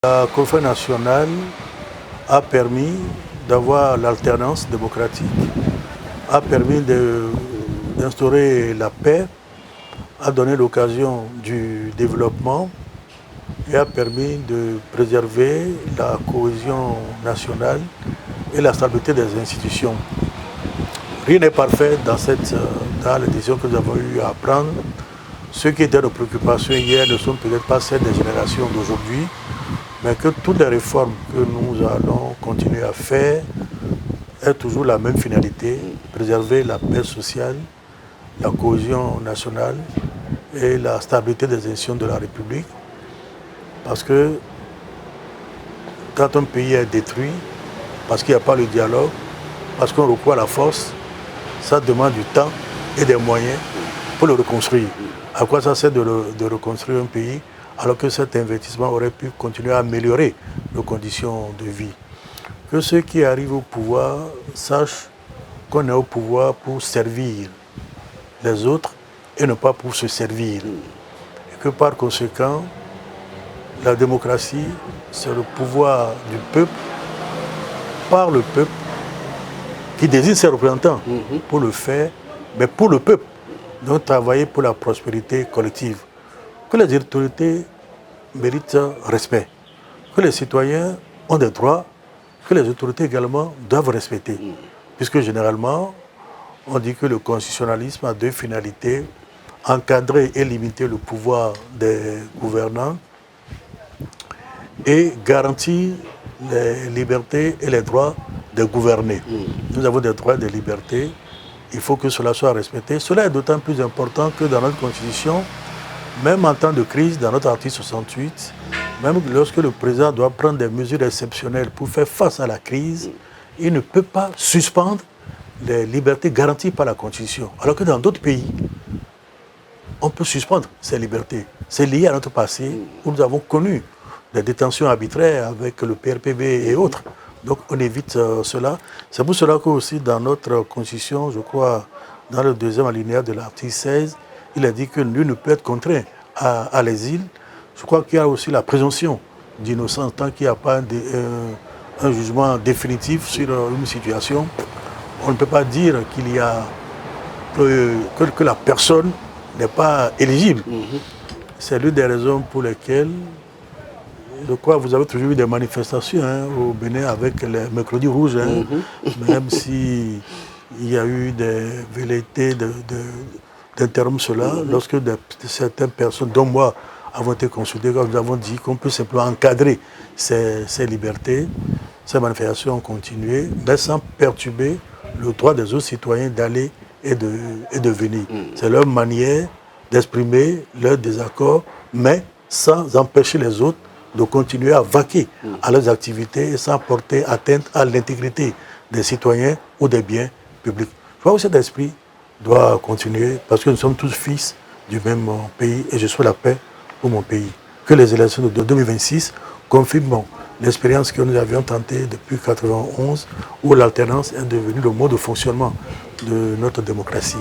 La conférence nationale a permis d'avoir l'alternance démocratique, a permis d'instaurer la paix, a donné l'occasion du développement et a permis de préserver la cohésion nationale et la stabilité des institutions. Rien n'est parfait dans les décisions que nous avons eu à prendre. Ceux qui étaient nos préoccupations hier ne sont peut-être pas celles des générations d'aujourd'hui, mais que toutes les réformes que nous allons continuer à faire aient toujours la même finalité, préserver la paix sociale, la cohésion nationale et la stabilité des institutions de la République. Parce que quand un pays est détruit, parce qu'il n'y a pas le dialogue, parce qu'on recourt à la force, ça demande du temps et des moyens pour le reconstruire. À quoi ça sert de reconstruire un pays alors que cet investissement aurait pu continuer à améliorer nos conditions de vie? Que ceux qui arrivent au pouvoir sachent qu'on est au pouvoir pour servir les autres et non pas pour se servir. Et que par conséquent, la démocratie, c'est le pouvoir du peuple, par le peuple, qui désigne ses représentants pour le faire, mais pour le peuple, donc travailler pour la prospérité collective. Que les autorités méritent respect, que les citoyens ont des droits, que les autorités également doivent respecter. Puisque généralement, on dit que le constitutionnalisme a deux finalités: encadrer et limiter le pouvoir des gouvernants et garantir les libertés et les droits des gouvernés. Nous avons des droits et des libertés, il faut que cela soit respecté. Cela est d'autant plus important que dans notre Constitution, même en temps de crise, dans notre article 68, même lorsque le président doit prendre des mesures exceptionnelles pour faire face à la crise, il ne peut pas suspendre les libertés garanties par la Constitution. Alors que dans d'autres pays, on peut suspendre ces libertés. C'est lié à notre passé où nous avons connu des détentions arbitraires avec le PRPB et autres. Donc on évite cela. C'est pour cela que aussi dans notre Constitution, je crois, dans le deuxième alinéa de l'article 16, il a dit que nul ne peut être contraint à l'exil. Je crois qu'il y a aussi la présomption d'innocence tant qu'il n'y a pas un jugement définitif sur une situation. On ne peut pas dire qu'il y a que la personne n'est pas éligible. C'est l'une des raisons pour lesquelles, je crois, vous avez toujours eu des manifestations au Bénin avec les mercredis rouges, même s'il y a eu des velléités d'interrompre cela, lorsque certaines personnes, dont moi, avons été consultées, comme nous avons dit qu'on peut simplement encadrer ces libertés. Ces manifestations ont continué, mais sans perturber le droit des autres citoyens d'aller et de venir. C'est leur manière d'exprimer leur désaccord, mais sans empêcher les autres de continuer à vaquer à leurs activités et sans porter atteinte à l'intégrité des citoyens ou des biens publics. Je crois que cet esprit doit continuer parce que nous sommes tous fils du même pays et je souhaite la paix pour mon pays. Que les élections de 2026 confirment l'expérience que nous avions tentée depuis 1991 où l'alternance est devenue le mode de fonctionnement de notre démocratie.